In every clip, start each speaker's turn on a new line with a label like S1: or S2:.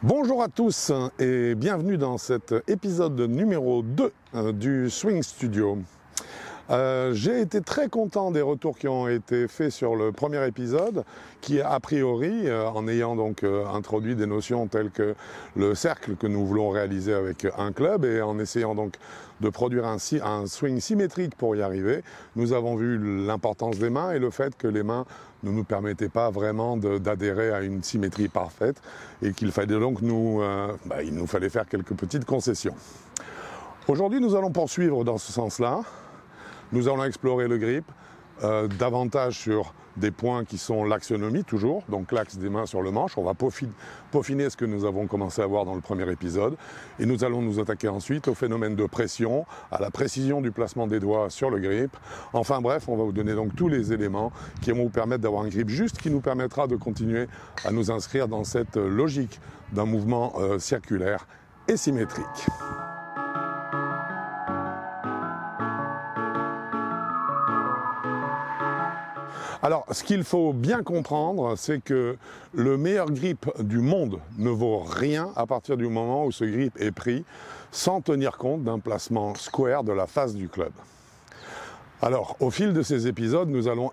S1: Bonjour à tous et bienvenue dans cet épisode numéro 2 du Swing Studio. J'ai été très content des retours qui ont été faits sur le premier épisode qui a priori, en ayant donc introduit des notions telles que le cercle que nous voulons réaliser avec un club et en essayant donc de produire un swing symétrique pour y arriver, nous avons vu l'importance des mains et le fait que les mains ne nous permettaient pas vraiment d'adhérer à une symétrie parfaite et qu'il fallait donc il nous fallait faire quelques petites concessions. Aujourd'hui, nous allons poursuivre dans ce sens-là. Nous allons explorer le grip, davantage sur des points qui sont l'axonomie toujours, donc l'axe des mains sur le manche. On va peaufiner ce que nous avons commencé à voir dans le premier épisode. Et nous allons nous attaquer ensuite au phénomène de pression, à la précision du placement des doigts sur le grip. Enfin bref, on va vous donner donc tous les éléments qui vont vous permettre d'avoir un grip juste qui nous permettra de continuer à nous inscrire dans cette logique d'un mouvement circulaire et symétrique. Alors, ce qu'il faut bien comprendre, c'est que le meilleur grip du monde ne vaut rien à partir du moment où ce grip est pris sans tenir compte d'un placement square de la face du club. Alors, au fil de ces épisodes, nous allons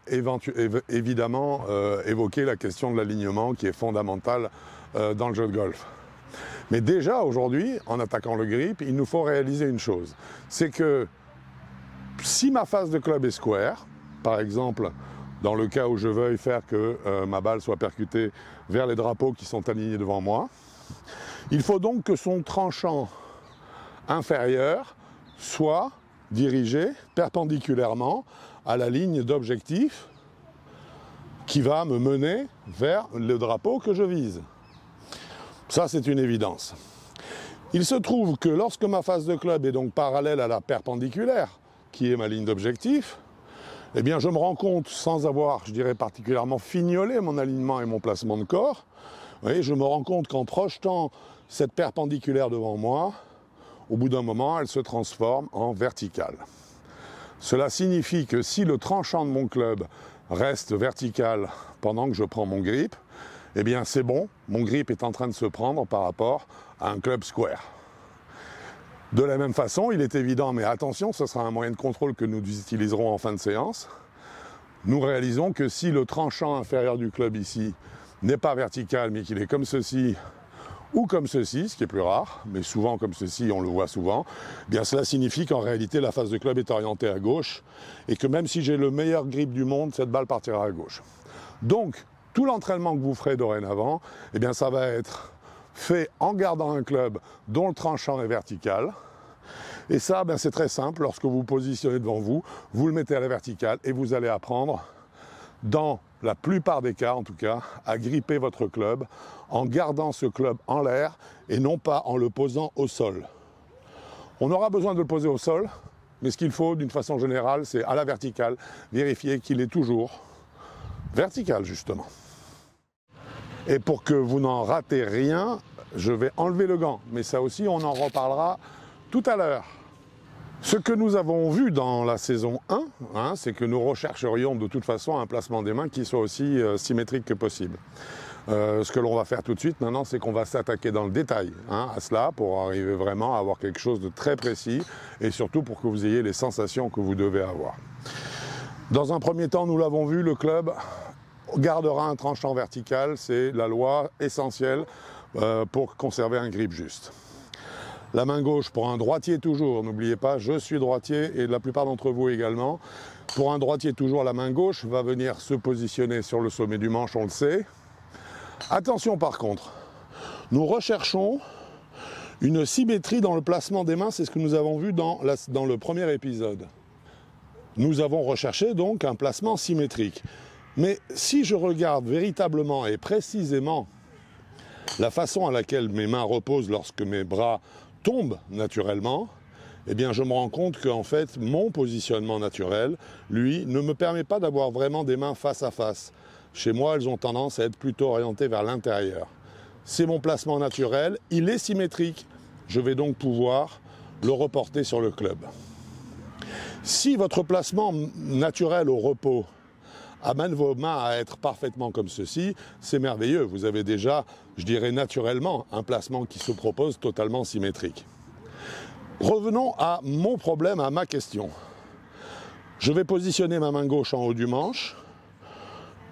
S1: évidemment évoquer la question de l'alignement qui est fondamentale dans le jeu de golf. Mais déjà, aujourd'hui, en attaquant le grip, il nous faut réaliser une chose. C'est que si ma face de club est square, par exemple, dans le cas où je veuille faire que ma balle soit percutée vers les drapeaux qui sont alignés devant moi, il faut donc que son tranchant inférieur soit dirigé perpendiculairement à la ligne d'objectif qui va me mener vers le drapeau que je vise. Ça, c'est une évidence. Il se trouve que lorsque ma face de club est donc parallèle à la perpendiculaire, qui est ma ligne d'objectif, eh bien, je me rends compte, sans avoir, je dirais, particulièrement fignolé mon alignement et mon placement de corps, je me rends compte qu'en projetant cette perpendiculaire devant moi, au bout d'un moment, elle se transforme en verticale. Cela signifie que si le tranchant de mon club reste vertical pendant que je prends mon grip, eh bien, c'est bon, mon grip est en train de se prendre par rapport à un club square. De la même façon, il est évident, mais attention, ce sera un moyen de contrôle que nous utiliserons en fin de séance. Nous réalisons que si le tranchant inférieur du club ici n'est pas vertical, mais qu'il est comme ceci ou comme ceci, ce qui est plus rare, mais souvent comme ceci, on le voit souvent, eh bien cela signifie qu'en réalité la face de club est orientée à gauche et que même si j'ai le meilleur grip du monde, cette balle partira à gauche. Donc, tout l'entraînement que vous ferez dorénavant, eh bien ça va être fait en gardant un club dont le tranchant est vertical. Et ça, c'est très simple. Lorsque vous positionnez devant vous, vous le mettez à la verticale et vous allez apprendre, dans la plupart des cas en tout cas, à gripper votre club en gardant ce club en l'air et non pas en le posant au sol. On aura besoin de le poser au sol, mais ce qu'il faut d'une façon générale, c'est à la verticale, vérifier qu'il est toujours vertical justement. Et pour que vous n'en ratez rien, je vais enlever le gant. Mais ça aussi, on en reparlera tout à l'heure. Ce que nous avons vu dans la saison 1, c'est que nous rechercherions de toute façon un placement des mains qui soit aussi symétrique que possible. Ce que l'on va faire tout de suite maintenant, c'est qu'on va s'attaquer dans le détail à cela pour arriver vraiment à avoir quelque chose de très précis et surtout pour que vous ayez les sensations que vous devez avoir. Dans un premier temps, nous l'avons vu, le club gardera un tranchant vertical, c'est la loi essentielle pour conserver un grip juste. La main gauche, pour un droitier toujours, n'oubliez pas, je suis droitier et la plupart d'entre vous également. Pour un droitier toujours, la main gauche va venir se positionner sur le sommet du manche, on le sait. Attention par contre, nous recherchons une symétrie dans le placement des mains, c'est ce que nous avons vu dans le premier épisode. Nous avons recherché donc un placement symétrique. Mais si je regarde véritablement et précisément la façon à laquelle mes mains reposent lorsque mes bras tombent naturellement, eh bien je me rends compte qu'en fait mon positionnement naturel, lui, ne me permet pas d'avoir vraiment des mains face à face. Chez moi, elles ont tendance à être plutôt orientées vers l'intérieur. C'est mon placement naturel, il est symétrique. Je vais donc pouvoir le reporter sur le club. Si votre placement naturel au repos amène vos mains à être parfaitement comme ceci, c'est merveilleux. Vous avez déjà, je dirais naturellement, un placement qui se propose totalement symétrique. Revenons à mon problème, à ma question. Je vais positionner ma main gauche en haut du manche.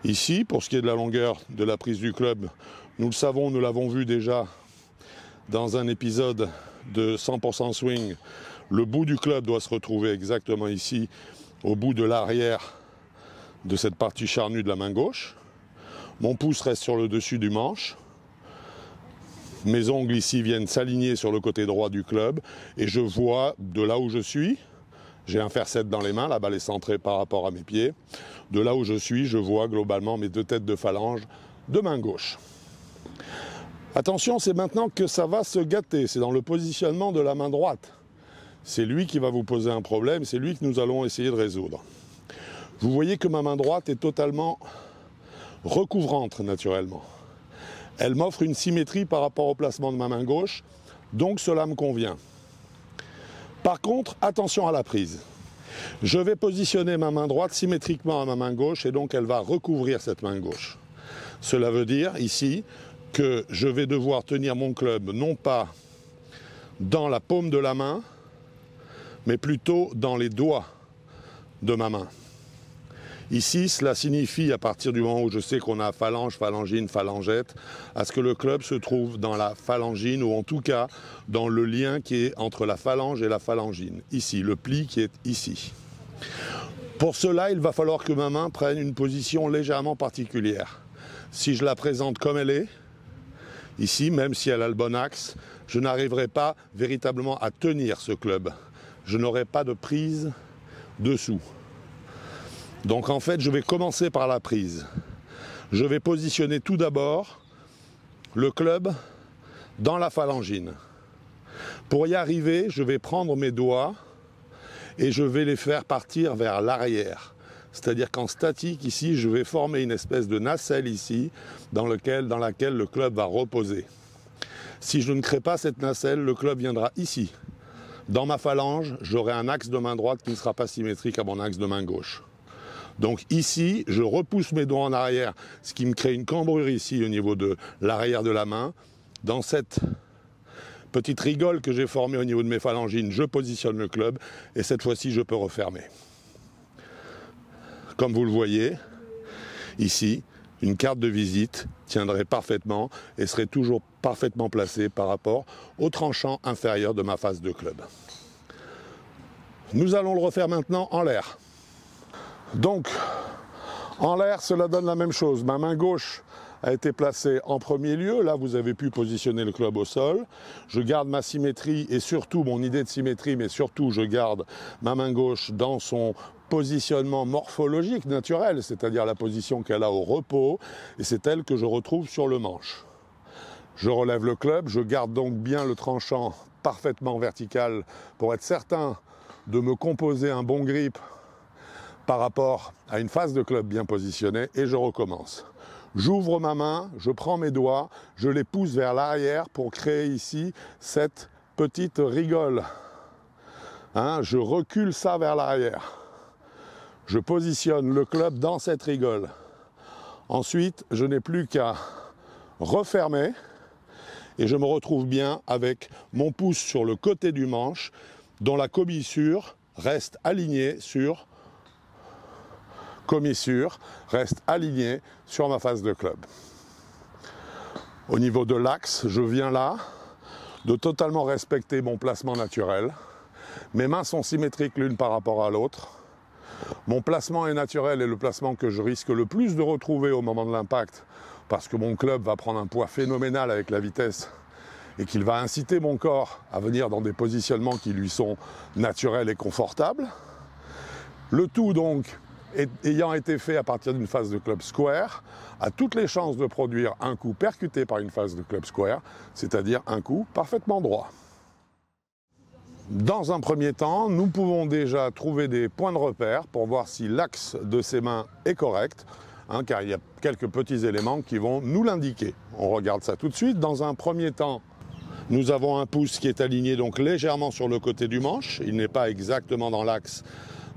S1: Ici, pour ce qui est de la longueur de la prise du club, nous le savons, nous l'avons vu déjà dans un épisode de 100% swing. Le bout du club doit se retrouver exactement ici, au bout de l'arrière de cette partie charnue de la main gauche. Mon pouce reste sur le dessus du manche. Mes ongles ici viennent s'aligner sur le côté droit du club et je vois de là où je suis, j'ai un fer 7 dans les mains, la balle est centrée par rapport à mes pieds. De là où je suis, je vois globalement mes deux têtes de phalange de main gauche. Attention, c'est maintenant que ça va se gâter, c'est dans le positionnement de la main droite. C'est lui qui va vous poser un problème, c'est lui que nous allons essayer de résoudre. Vous voyez que ma main droite est totalement recouvrante naturellement. Elle m'offre une symétrie par rapport au placement de ma main gauche, donc cela me convient. Par contre, attention à la prise. Je vais positionner ma main droite symétriquement à ma main gauche et donc elle va recouvrir cette main gauche. Cela veut dire ici que je vais devoir tenir mon club non pas dans la paume de la main, mais plutôt dans les doigts de ma main. Ici, cela signifie, à partir du moment où je sais qu'on a phalange, phalangine, phalangette, à ce que le club se trouve dans la phalangine, ou en tout cas dans le lien qui est entre la phalange et la phalangine. Ici, le pli qui est ici. Pour cela, il va falloir que ma main prenne une position légèrement particulière. Si je la présente comme elle est, ici, même si elle a le bon axe, je n'arriverai pas véritablement à tenir ce club. Je n'aurai pas de prise dessous. Donc en fait, je vais commencer par la prise. Je vais positionner tout d'abord le club dans la phalangine. Pour y arriver, je vais prendre mes doigts et je vais les faire partir vers l'arrière. C'est-à-dire qu'en statique, ici, je vais former une espèce de nacelle ici, dans laquelle le club va reposer. Si je ne crée pas cette nacelle, le club viendra ici. Dans ma phalange, j'aurai un axe de main droite qui ne sera pas symétrique à mon axe de main gauche. Donc ici, je repousse mes doigts en arrière, ce qui me crée une cambrure ici au niveau de l'arrière de la main. Dans cette petite rigole que j'ai formée au niveau de mes phalangines, je positionne le club et cette fois-ci, je peux refermer. Comme vous le voyez, ici, une carte de visite tiendrait parfaitement et serait toujours parfaitement placée par rapport au tranchant inférieur de ma face de club. Nous allons le refaire maintenant en l'air. Donc, en l'air, cela donne la même chose. Ma main gauche a été placée en premier lieu. Là, vous avez pu positionner le club au sol. Je garde ma symétrie et surtout mon idée de symétrie, mais surtout, je garde ma main gauche dans son positionnement morphologique naturel, c'est-à-dire la position qu'elle a au repos, et c'est elle que je retrouve sur le manche. Je relève le club, je garde donc bien le tranchant parfaitement vertical pour être certain de me composer un bon grip par rapport à une face de club bien positionnée et je recommence. J'ouvre ma main, je prends mes doigts, je les pousse vers l'arrière pour créer ici cette petite rigole. Je recule ça vers l'arrière. Je positionne le club dans cette rigole. Ensuite, je n'ai plus qu'à refermer et je me retrouve bien avec mon pouce sur le côté du manche dont la commissure reste alignée sur ma face de club. Au niveau de l'axe, je viens là de totalement respecter mon placement naturel. Mes mains sont symétriques l'une par rapport à l'autre. Mon placement est naturel et le placement que je risque le plus de retrouver au moment de l'impact parce que mon club va prendre un poids phénoménal avec la vitesse et qu'il va inciter mon corps à venir dans des positionnements qui lui sont naturels et confortables. Le tout donc ayant été fait à partir d'une phase de club square, a toutes les chances de produire un coup percuté par une phase de club square, c'est-à-dire un coup parfaitement droit. Dans un premier temps, nous pouvons déjà trouver des points de repère pour voir si l'axe de ces mains est correct, car il y a quelques petits éléments qui vont nous l'indiquer. On regarde ça tout de suite. Dans un premier temps, nous avons un pouce qui est aligné donc légèrement sur le côté du manche. Il n'est pas exactement dans l'axe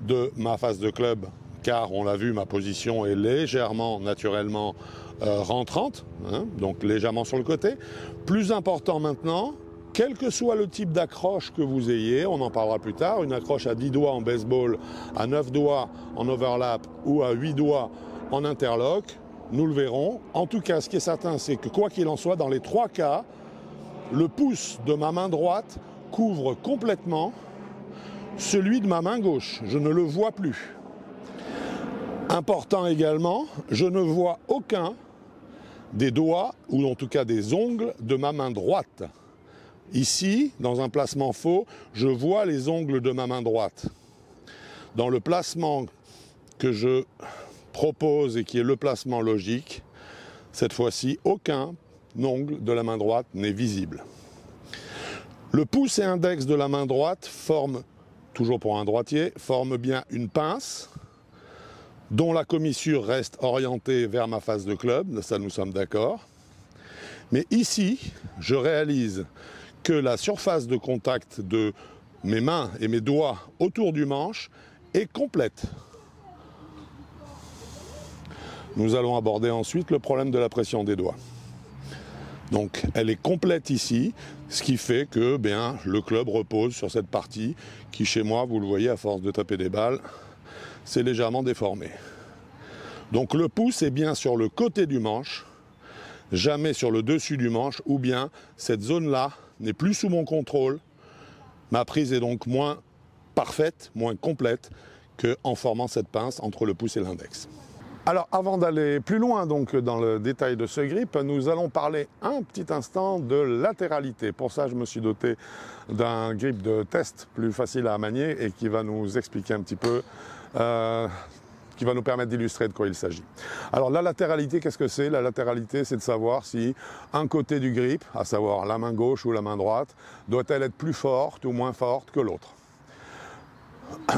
S1: de ma face de club car on l'a vu, ma position est légèrement, naturellement rentrante, hein, donc légèrement sur le côté. Plus important maintenant, quel que soit le type d'accroche que vous ayez, on en parlera plus tard, une accroche à 10 doigts en baseball, à 9 doigts en overlap ou à 8 doigts en interlock, nous le verrons. En tout cas, ce qui est certain, c'est que quoi qu'il en soit, dans les 3 cas, le pouce de ma main droite couvre complètement celui de ma main gauche. Je ne le vois plus. Important également, je ne vois aucun des doigts, ou en tout cas des ongles, de ma main droite. Ici, dans un placement faux, je vois les ongles de ma main droite. Dans le placement que je propose et qui est le placement logique, cette fois-ci, aucun ongle de la main droite n'est visible. Le pouce et index de la main droite forment, toujours pour un droitier, forment bien une pince dont la commissure reste orientée vers ma face de club, ça nous sommes d'accord. Mais ici, je réalise que la surface de contact de mes mains et mes doigts autour du manche est complète. Nous allons aborder ensuite le problème de la pression des doigts. Donc elle est complète ici, ce qui fait que le club repose sur cette partie qui chez moi, vous le voyez à force de taper des balles, c'est légèrement déformé. Donc le pouce est bien sur le côté du manche, jamais sur le dessus du manche, ou bien cette zone-là n'est plus sous mon contrôle. Ma prise est donc moins parfaite, moins complète qu'en formant cette pince entre le pouce et l'index. Alors avant d'aller plus loin donc dans le détail de ce grip, nous allons parler un petit instant de latéralité. Pour ça, je me suis doté d'un grip de test plus facile à manier et qui va nous expliquer un petit peu, qui va nous permettre d'illustrer de quoi il s'agit. Alors la latéralité, qu'est-ce que c'est? La latéralité, c'est de savoir si un côté du grip, à savoir la main gauche ou la main droite, doit-elle être plus forte ou moins forte que l'autre.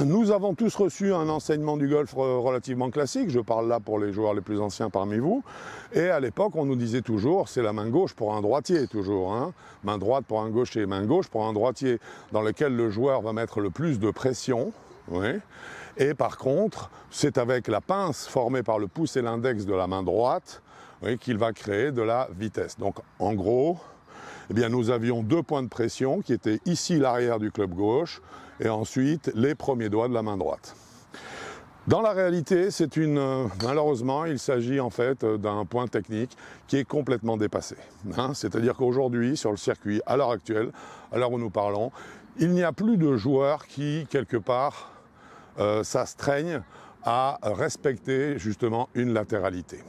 S1: Nous avons tous reçu un enseignement du golf relativement classique, je parle là pour les joueurs les plus anciens parmi vous, et à l'époque on nous disait toujours c'est la main gauche pour un droitier toujours, hein. Main droite pour un gaucher, main gauche pour un droitier, dans lequel le joueur va mettre le plus de pression, oui. Et par contre c'est avec la pince formée par le pouce et l'index de la main droite, oui, qu'il va créer de la vitesse. Donc en gros, nous avions 2 points de pression qui étaient ici l'arrière du club gauche, et ensuite les premiers doigts de la main droite. Dans la réalité, malheureusement, il s'agit en fait d'un point technique qui est complètement dépassé. Hein, c'est-à-dire qu'aujourd'hui, sur le circuit, à l'heure actuelle, à l'heure où nous parlons, il n'y a plus de joueurs qui, quelque part, s'astreignent à respecter justement une latéralité.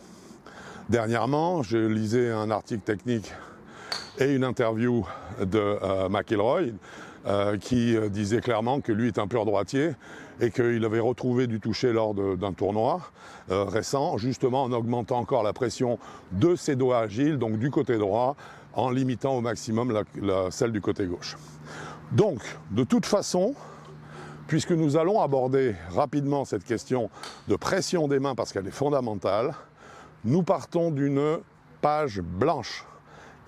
S1: Dernièrement, je lisais un article technique et une interview de McIlroy, qui disait clairement que lui est un pur droitier et qu'il avait retrouvé du toucher lors d'un tournoi récent, justement en augmentant encore la pression de ses doigts agiles, donc du côté droit, en limitant au maximum celle du côté gauche. Donc, de toute façon, puisque nous allons aborder rapidement cette question de pression des mains parce qu'elle est fondamentale, nous partons d'une page blanche.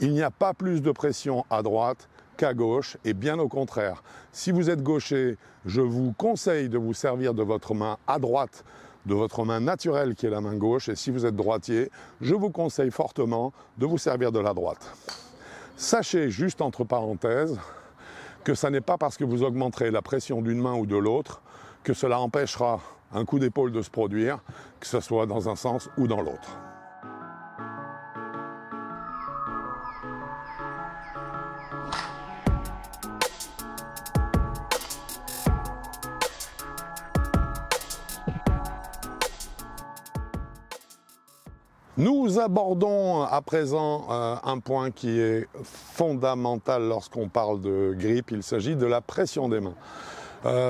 S1: Il n'y a pas plus de pression à droite qu'à gauche, et bien au contraire. Si vous êtes gaucher, je vous conseille de vous servir de votre main à droite, de votre main naturelle qui est la main gauche, et si vous êtes droitier, je vous conseille fortement de vous servir de la droite. Sachez, juste entre parenthèses, que ça n'est pas parce que vous augmenterez la pression d'une main ou de l'autre que cela empêchera un coup d'épaule de se produire, que ce soit dans un sens ou dans l'autre. Nous abordons à présent un point qui est fondamental lorsqu'on parle de grip, il s'agit de la pression des mains.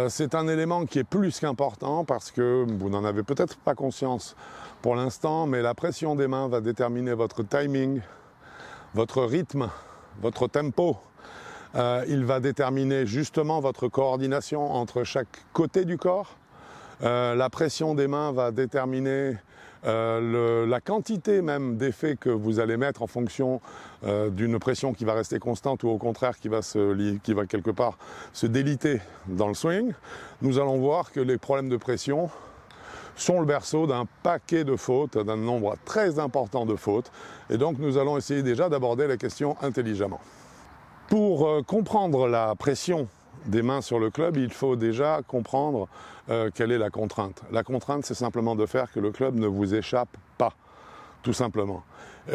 S1: C'est un élément qui est plus qu'important parce que vous n'en avez peut-être pas conscience pour l'instant, mais la pression des mains va déterminer votre timing, votre rythme, votre tempo. Il va déterminer justement votre coordination entre chaque côté du corps. La pression des mains va déterminer la quantité même d'effets que vous allez mettre en fonction d'une pression qui va rester constante ou au contraire qui va quelque part se déliter dans le swing. Nous allons voir que les problèmes de pression sont le berceau d'un paquet de fautes, d'un nombre très important de fautes. Et donc nous allons essayer déjà d'aborder la question intelligemment. Pour comprendre la pression des mains sur le club, il faut déjà comprendre quelle est la contrainte. La contrainte, c'est simplement de faire que le club ne vous échappe pas, tout simplement.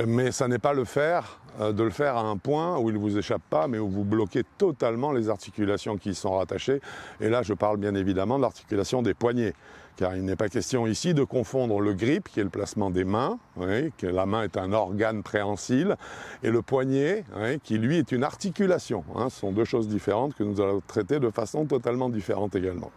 S1: Mais ça n'est pas de le faire à un point où il ne vous échappe pas, mais où vous bloquez totalement les articulations qui y sont rattachées. Et là, je parle bien évidemment de l'articulation des poignets, car il n'est pas question ici de confondre le grip, qui est le placement des mains, oui, que la main est un organe préhensile, et le poignet, oui, qui lui est une articulation. Hein. Ce sont deux choses différentes que nous allons traiter de façon totalement différente également.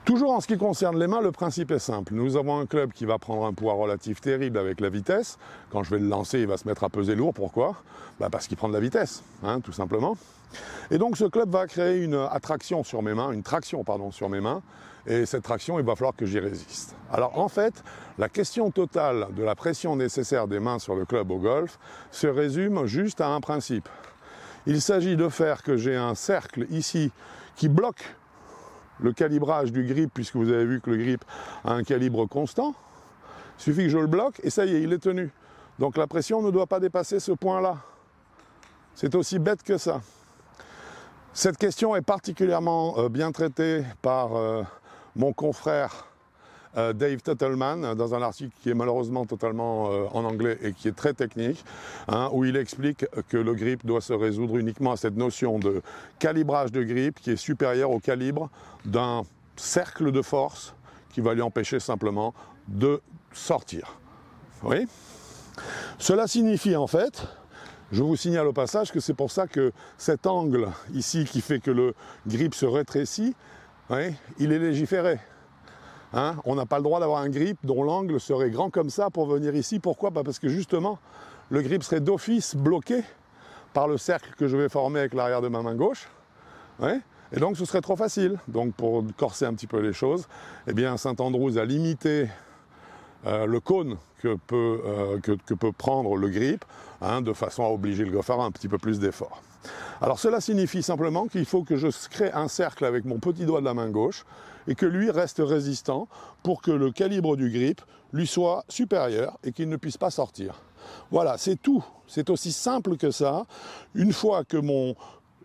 S1: Toujours en ce qui concerne les mains, le principe est simple. Nous avons un club qui va prendre un poids relatif terrible avec la vitesse. Quand je vais le lancer, il va se mettre à peser lourd. Pourquoi? Parce qu'il prend de la vitesse, hein, tout simplement. Et donc ce club va créer une attraction sur mes mains, une traction pardon, sur mes mains. Et cette traction, il va falloir que j'y résiste. Alors en fait, la question totale de la pression nécessaire des mains sur le club au golf se résume juste à un principe. Il s'agit de faire que j'ai un cercle ici qui bloque le calibrage du grip, puisque vous avez vu que le grip a un calibre constant. Il suffit que je le bloque et ça y est, il est tenu. Donc la pression ne doit pas dépasser ce point-là. C'est aussi bête que ça. Cette question est particulièrement bien traitée par mon confrère Dave Tuttleman dans un article qui est malheureusement totalement en anglais et qui est très technique, hein, où il explique que le grip doit se résoudre uniquement à cette notion de calibrage de grip qui est supérieur au calibre d'un cercle de force qui va lui empêcher simplement de sortir. Oui. Cela signifie en fait, je vous signale au passage que c'est pour ça que cet angle ici qui fait que le grip se rétrécit, oui, il est légiféré. Hein, on n'a pas le droit d'avoir un grip dont l'angle serait grand comme ça pour venir ici. Pourquoi? Parce que justement, le grip serait d'office bloqué par le cercle que je vais former avec l'arrière de ma main gauche. Ouais, et donc ce serait trop facile. Donc pour corser un petit peu les choses, eh bien St Andrews a limité le cône que peut prendre le grip, hein, de façon à obliger le golfeur à un petit peu plus d'effort. Alors cela signifie simplement qu'il faut que je crée un cercle avec mon petit doigt de la main gauche et que lui reste résistant pour que le calibre du grip lui soit supérieur et qu'il ne puisse pas sortir. Voilà, c'est tout. C'est aussi simple que ça. Une fois que mon,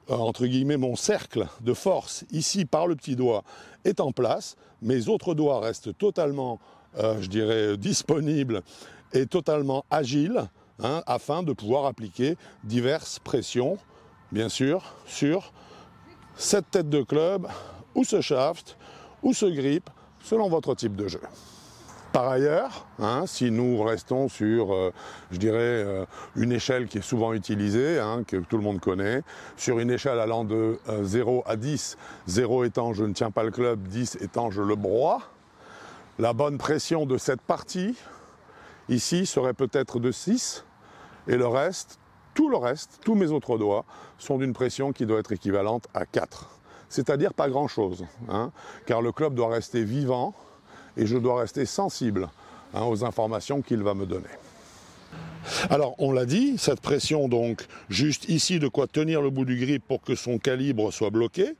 S1: entre guillemets, mon cercle de force ici par le petit doigt est en place, mes autres doigts restent totalement, je dirais, disponibles et totalement agiles, hein, afin de pouvoir appliquer diverses pressions, bien sûr, sur cette tête de club, ou ce shaft, ou ce grip, selon votre type de jeu. Par ailleurs, hein, si nous restons sur, je dirais, une échelle qui est souvent utilisée, hein, que tout le monde connaît, sur une échelle allant de 0 à 10, 0 étant je ne tiens pas le club, 10 étant je le broie, la bonne pression de cette partie, ici, serait peut-être de 6, et le reste, tous mes autres doigts, sont d'une pression qui doit être équivalente à 4. C'est-à-dire pas grand-chose, hein, car le club doit rester vivant et je dois rester sensible, hein, aux informations qu'il va me donner. Alors, on l'a dit, cette pression, donc, juste ici, de quoi tenir le bout du grip pour que son calibre soit bloqué.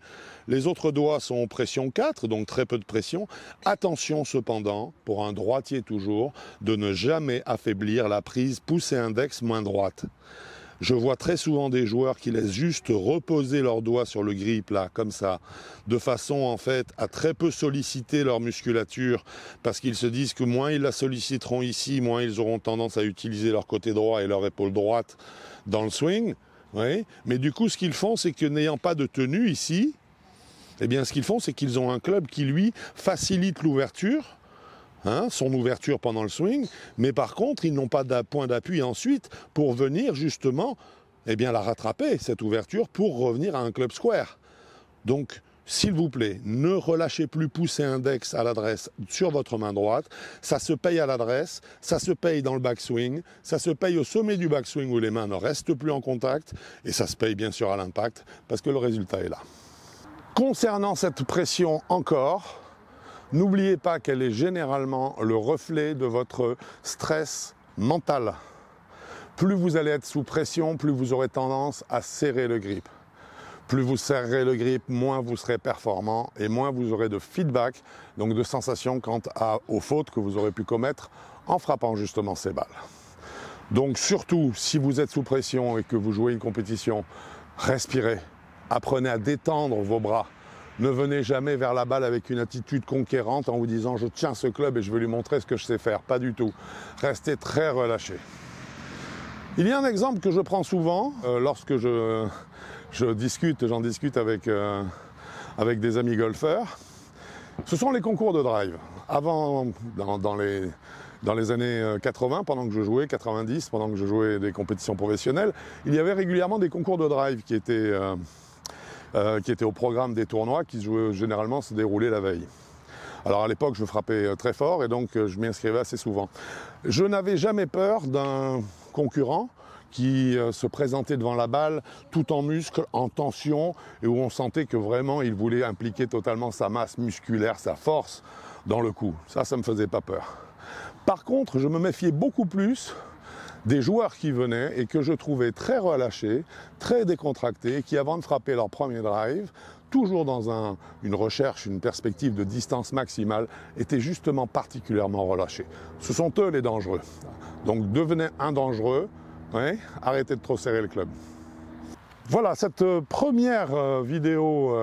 S1: Les autres doigts sont en pression 4, donc très peu de pression. Attention cependant, pour un droitier toujours, de ne jamais affaiblir la prise pouce et index main droite. Je vois très souvent des joueurs qui laissent juste reposer leurs doigts sur le grip, là, comme ça, de façon, en fait, à très peu solliciter leur musculature, parce qu'ils se disent que moins ils la solliciteront ici, moins ils auront tendance à utiliser leur côté droit et leur épaule droite dans le swing. Oui. Mais du coup, ce qu'ils font, c'est que n'ayant pas de tenue ici, eh bien, ce qu'ils font, c'est qu'ils ont un club qui, lui, facilite l'ouverture, hein, son ouverture pendant le swing, mais par contre, ils n'ont pas de point d'appui ensuite pour venir justement, eh bien, la rattraper, cette ouverture, pour revenir à un club square. Donc, s'il vous plaît, ne relâchez plus pouce et index à l'adresse sur votre main droite. Ça se paye à l'adresse, ça se paye dans le backswing, ça se paye au sommet du backswing où les mains ne restent plus en contact, et ça se paye bien sûr à l'impact, parce que le résultat est là. Concernant cette pression encore, n'oubliez pas qu'elle est généralement le reflet de votre stress mental. Plus vous allez être sous pression, plus vous aurez tendance à serrer le grip. Plus vous serrerez le grip, moins vous serez performant et moins vous aurez de feedback, donc de sensations quant aux fautes que vous aurez pu commettre en frappant justement ces balles. Donc surtout, si vous êtes sous pression et que vous jouez une compétition, respirez, apprenez à détendre vos bras. Ne venez jamais vers la balle avec une attitude conquérante en vous disant « je tiens ce club et je vais lui montrer ce que je sais faire ». Pas du tout. Restez très relâché. Il y a un exemple que je prends souvent lorsque j'en discute avec des amis golfeurs. Ce sont les concours de drive. Avant, dans les années 80, pendant que je jouais, 90, pendant que je jouais des compétitions professionnelles, il y avait régulièrement des concours de drive qui étaient au programme des tournois qui généralement se déroulaient la veille. Alors à l'époque, je frappais très fort et donc je m'y inscrivais assez souvent. Je n'avais jamais peur d'un concurrent qui se présentait devant la balle tout en muscles, en tension, et où on sentait que vraiment il voulait impliquer totalement sa masse musculaire, sa force dans le coup. Ça ne me faisait pas peur. Par contre, je me méfiais beaucoup plus des joueurs qui venaient et que je trouvais très relâchés, très décontractés, qui avant de frapper leur premier drive, toujours dans une recherche, une perspective de distance maximale, étaient justement particulièrement relâchés. Ce sont eux les dangereux. Donc devenez un dangereux, ouais, arrêtez de trop serrer le club. Voilà, cette première vidéo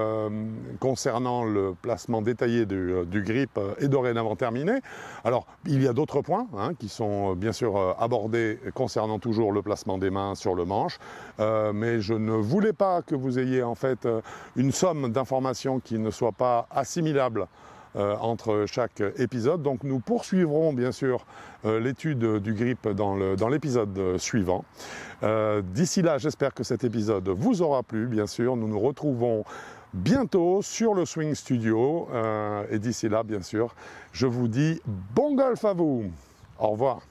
S1: concernant le placement détaillé du grip est dorénavant terminée. Alors, il y a d'autres points qui sont bien sûr abordés concernant toujours le placement des mains sur le manche, mais je ne voulais pas que vous ayez en fait une somme d'informations qui ne soit pas assimilable entre chaque épisode. Donc nous poursuivrons bien sûr l'étude du grip dans l'épisode suivant. D'ici là, j'espère que cet épisode vous aura plu. Bien sûr, nous nous retrouvons bientôt sur le Swing Studio. Et d'ici là, bien sûr, je vous dis bon golf à vous. Au revoir.